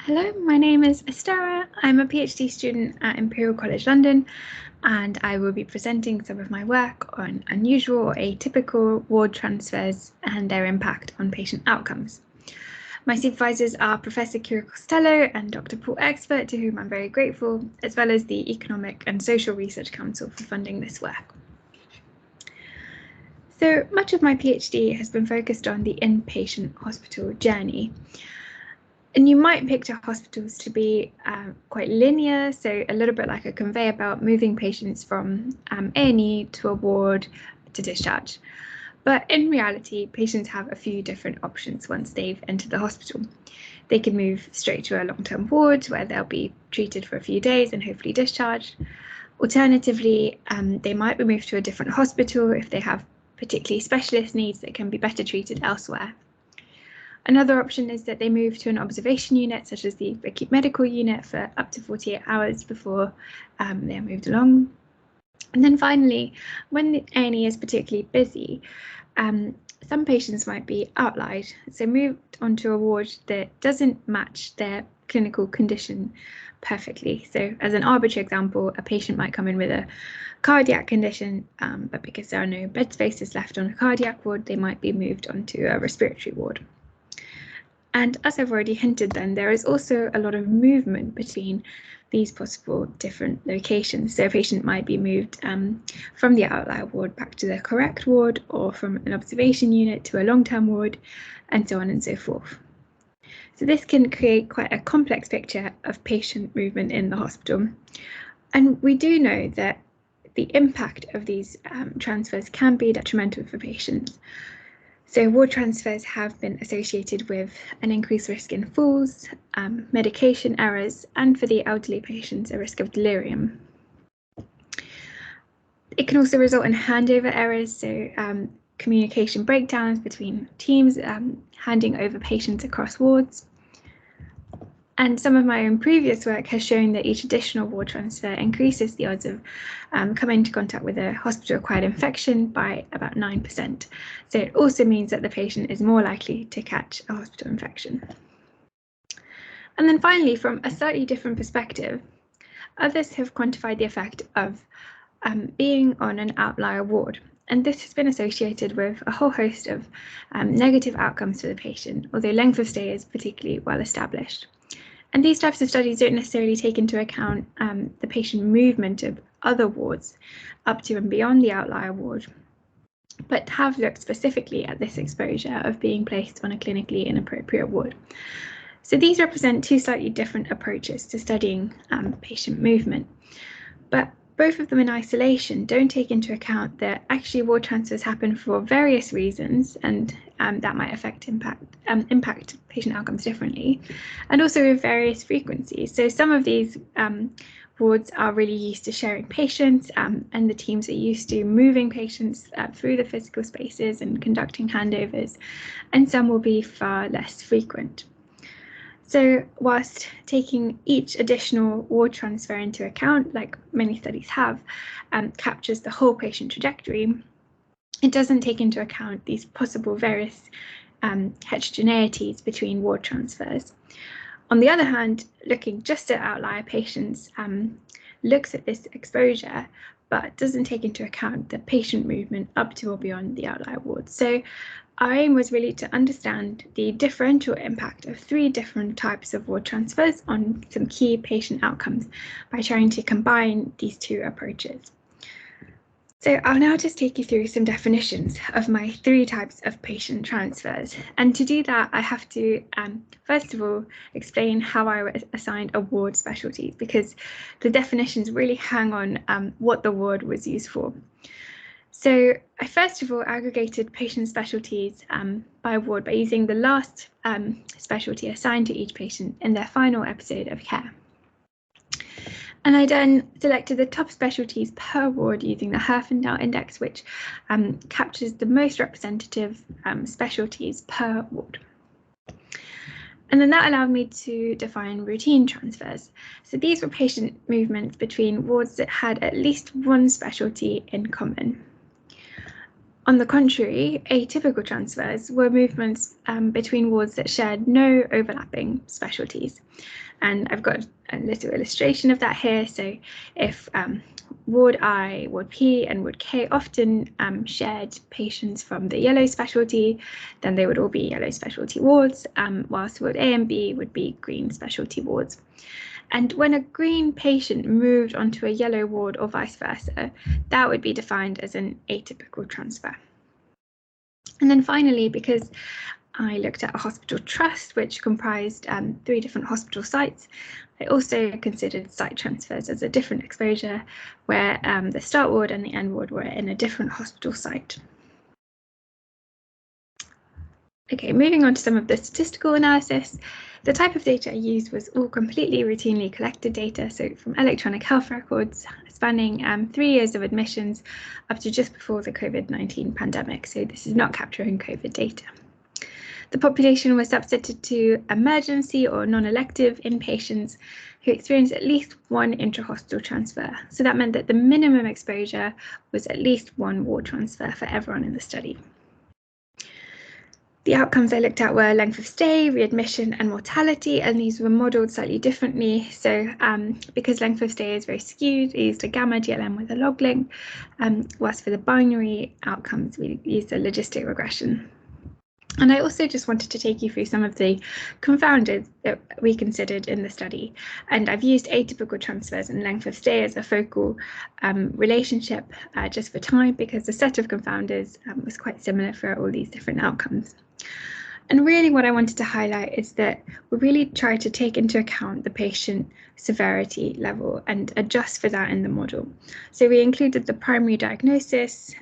Hello, my name is Estera. I'm a PhD student at Imperial College London, and I will be presenting some of my work on unusual or atypical ward transfers and their impact on patient outcomes. My supervisors are Professor Kira Costello and Dr. Paul Expert, to whom I'm very grateful, as well as the Economic and Social Research Council for funding this work. So much of my PhD has been focused on the inpatient hospital journey. And you might picture hospitals to be quite linear, so a little bit like a conveyor belt, moving patients from A&E to a ward to discharge. But in reality, patients have a few different options once they've entered the hospital. They can move straight to a long-term ward where they'll be treated for a few days and hopefully discharged. Alternatively, they might be moved to a different hospital if they have particularly specialist needs that can be better treated elsewhere. Another option is that they move to an observation unit, such as the acute medical unit, for up to 48 hours before they are moved along. And then finally, when the A&E is particularly busy, some patients might be outlied, so moved onto a ward that doesn't match their clinical condition perfectly. So as an arbitrary example, a patient might come in with a cardiac condition, but because there are no bed spaces left on a cardiac ward, they might be moved onto a respiratory ward. And as I've already hinted then, there is also a lot of movement between these possible different locations. So a patient might be moved from the outlier ward back to the correct ward, or from an observation unit to a long-term ward, and so on and so forth. So this can create quite a complex picture of patient movement in the hospital. And we do know that the impact of these transfers can be detrimental for patients. So ward transfers have been associated with an increased risk in falls, medication errors, and for the elderly patients, a risk of delirium. It can also result in handover errors, so communication breakdowns between teams, handing over patients across wards. And some of my own previous work has shown that each additional ward transfer increases the odds of coming into contact with a hospital-acquired infection by about 9%. So it also means that the patient is more likely to catch a hospital infection. And then finally, from a slightly different perspective, others have quantified the effect of being on an outlier ward. And this has been associated with a whole host of negative outcomes for the patient, although length of stay is particularly well established. And these types of studies don't necessarily take into account the patient movement of other wards up to and beyond the outlier ward, but have looked specifically at this exposure of being placed on a clinically inappropriate ward. So these represent two slightly different approaches to studying patient movement, but both of them in isolation don't take into account that actually ward transfers happen for various reasons, and that might impact patient outcomes differently, and also with various frequencies. So some of these wards are really used to sharing patients, and the teams are used to moving patients through the physical spaces and conducting handovers, and some will be far less frequent. So whilst taking each additional ward transfer into account, like many studies have, captures the whole patient trajectory, it doesn't take into account these possible various heterogeneities between ward transfers. On the other hand, looking just at outlier patients looks at this exposure, but doesn't take into account the patient movement up to or beyond the outlier ward. So our aim was really to understand the differential impact of three different types of ward transfers on some key patient outcomes by trying to combine these two approaches. So I'll now just take you through some definitions of my three types of patient transfers. And to do that, I have to, first of all, explain how I was assigned a ward specialty, because the definitions really hang on what the ward was used for. So I first of all aggregated patient specialties by ward by using the last specialty assigned to each patient in their final episode of care. And I then selected the top specialties per ward using the Herfindahl index, which captures the most representative specialties per ward. And then that allowed me to define routine transfers. So these were patient movements between wards that had at least one specialty in common. On the contrary, atypical transfers were movements between wards that shared no overlapping specialties. And I've got a little illustration of that here. So if Ward I, Ward P, and Ward K often shared patients from the yellow specialty, then they would all be yellow specialty wards, whilst Ward A and B would be green specialty wards. And when a green patient moved onto a yellow ward or vice versa, that would be defined as an atypical transfer. And then finally, because I looked at a hospital trust, which comprised 3 different hospital sites, I also considered site transfers as a different exposure where the start ward and the end ward were in a different hospital site. Okay, moving on to some of the statistical analysis. The type of data I used was all completely routinely collected data, so from electronic health records spanning 3 years of admissions up to just before the COVID-19 pandemic. So this is not capturing COVID data. The population was subsetted to emergency or non-elective inpatients who experienced at least 1 intra-hospital transfer. So that meant that the minimum exposure was at least 1 ward transfer for everyone in the study. The outcomes I looked at were length of stay, readmission, and mortality, and these were modelled slightly differently. So because length of stay is very skewed, we used a gamma GLM with a log link, whilst for the binary outcomes, we used a logistic regression. And I also just wanted to take you through some of the confounders that we considered in the study. And I've used atypical transfers and length of stay as a focal relationship just for time, because the set of confounders was quite similar for all these different outcomes. And really what I wanted to highlight is that we really try to take into account the patient severity level and adjust for that in the model. So we included the primary diagnosis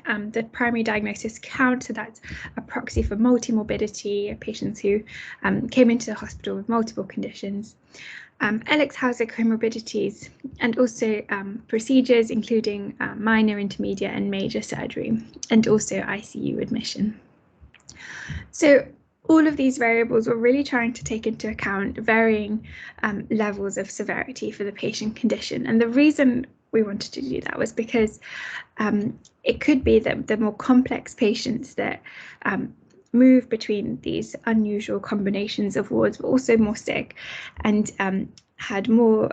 count, so that's a proxy for multimorbidity, patients who came into the hospital with multiple conditions, Elix-Hauser comorbidities, and also procedures including minor, intermediate, and major surgery, and also ICU admission. So all of these variables were really trying to take into account varying levels of severity for the patient condition. And the reason we wanted to do that was because it could be that the more complex patients that move between these unusual combinations of wards were also more sick and had more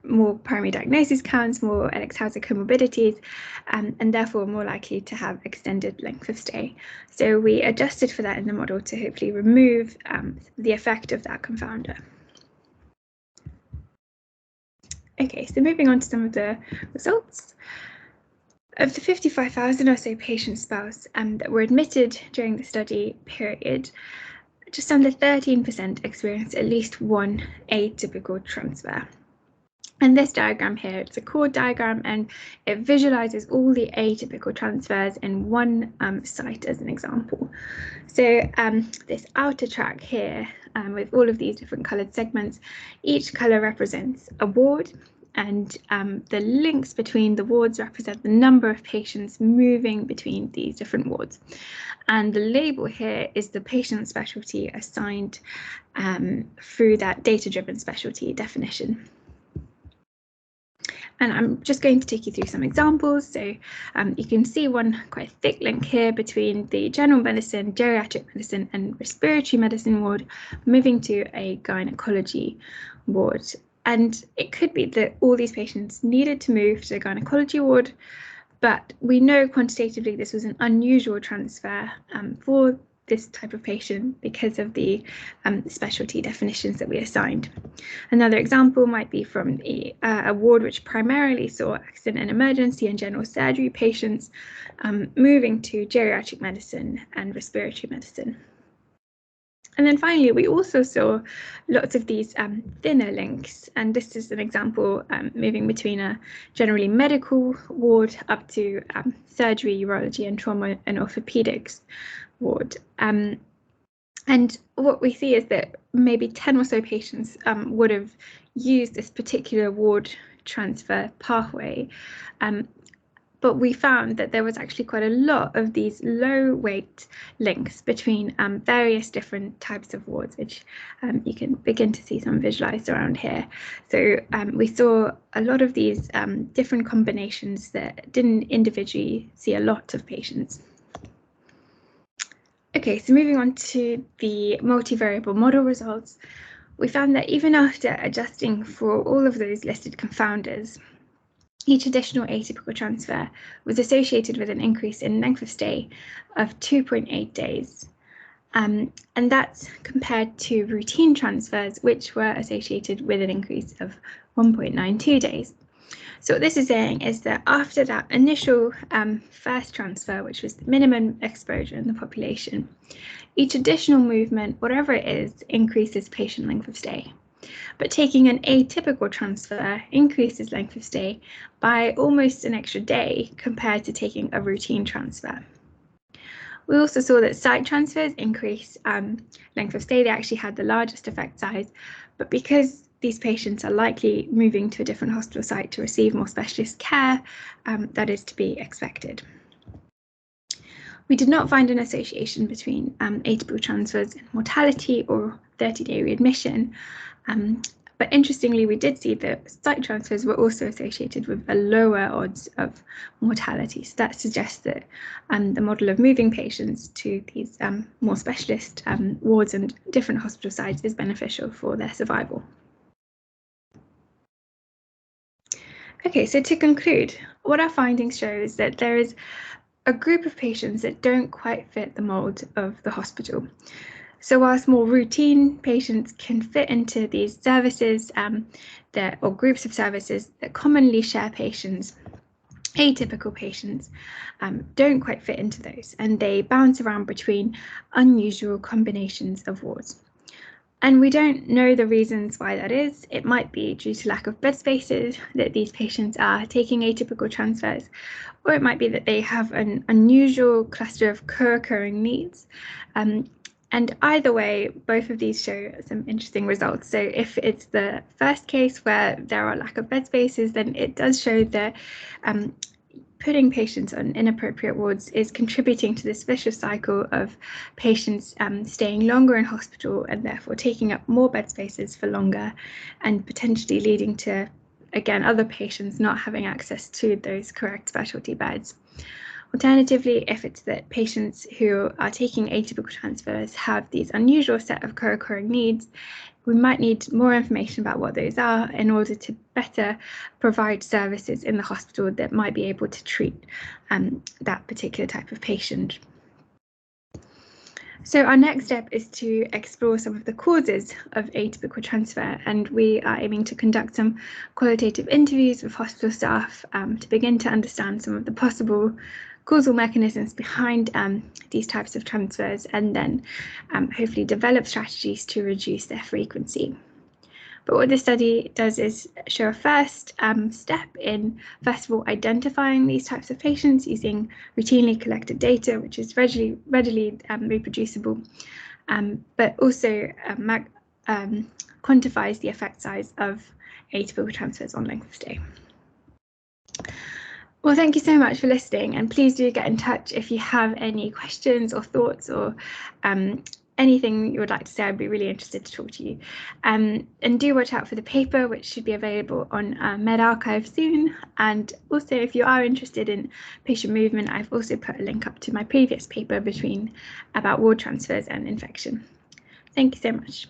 more primary diagnosis counts, more Elix-Hauser comorbidities, and therefore more likely to have extended length of stay. So we adjusted for that in the model to hopefully remove the effect of that confounder. Okay, so moving on to some of the results. Of the 55,000 or so patient spells that were admitted during the study period, just under 13% experienced at least 1 atypical transfer. And this diagram here, it's a chord diagram, and it visualizes all the atypical transfers in one site as an example. So this outer track here, with all of these different colored segments, each color represents a ward, and the links between the wards represent the number of patients moving between these different wards. And the label here is the patient specialty assigned through that data-driven specialty definition. And I'm just going to take you through some examples. So you can see one quite thick link here between the general medicine, geriatric medicine, and respiratory medicine ward moving to a gynecology ward. And it could be that all these patients needed to move to the gynecology ward, but we know quantitatively this was an unusual transfer for this type of patient because of the specialty definitions that we assigned. Another example might be from a ward which primarily saw accident and emergency and general surgery patients moving to geriatric medicine and respiratory medicine. And then finally, we also saw lots of these thinner links, and this is an example moving between a generally medical ward up to surgery, urology, and trauma and orthopedics ward. And what we see is that maybe 10 or so patients would have used this particular ward transfer pathway, But we found that there was actually quite a lot of these low weight links between various different types of wards, which you can begin to see some visualized around here. So we saw a lot of these different combinations that didn't individually see a lot of patients. Okay, so moving on to the multivariable model results, we found that even after adjusting for all of those listed confounders, each additional atypical transfer was associated with an increase in length of stay of 2.8 days. And that's compared to routine transfers, which were associated with an increase of 1.92 days. So what this is saying is that after that initial first transfer, which was the minimum exposure in the population, each additional movement, whatever it is, increases patient length of stay. But taking an atypical transfer increases length of stay by almost an extra day compared to taking a routine transfer. We also saw that site transfers increase length of stay. They actually had the largest effect size, but because these patients are likely moving to a different hospital site to receive more specialist care, that is to be expected. We did not find an association between atypical transfers and mortality or 30-day readmission, but interestingly, we did see that site transfers were also associated with a lower odds of mortality. So that suggests that the model of moving patients to these more specialist wards and different hospital sites is beneficial for their survival. Okay, so to conclude, what our findings show is that there is a group of patients that don't quite fit the mold of the hospital. So whilst more routine patients can fit into these services or groups of services that commonly share patients, atypical patients don't quite fit into those, and they bounce around between unusual combinations of wards. And we don't know the reasons why that is. It might be due to lack of bed spaces that these patients are taking atypical transfers, or it might be that they have an unusual cluster of co-occurring needs. And either way, both of these show some interesting results. So if it's the first case where there are lack of bed spaces, then it does show that putting patients on inappropriate wards is contributing to this vicious cycle of patients staying longer in hospital and therefore taking up more bed spaces for longer, and potentially leading to, again, other patients not having access to those correct specialty beds. Alternatively, if it's that patients who are taking atypical transfers have these unusual set of co-occurring needs, we might need more information about what those are in order to better provide services in the hospital that might be able to treat that particular type of patient. So our next step is to explore some of the causes of atypical transfer, and we are aiming to conduct some qualitative interviews with hospital staff to begin to understand some of the possible causal mechanisms behind these types of transfers, and then hopefully develop strategies to reduce their frequency. But what this study does is show a first step in, first of all, identifying these types of patients using routinely collected data, which is readily reproducible, but also quantifies the effect size of atypical transfers on length of stay. Well, thank you so much for listening, and please do get in touch if you have any questions or thoughts or anything you would like to say. I'd be really interested to talk to you. And do watch out for the paper, which should be available on medRxiv soon. And also, if you are interested in patient movement, I've also put a link up to my previous paper about ward transfers and infection. Thank you so much.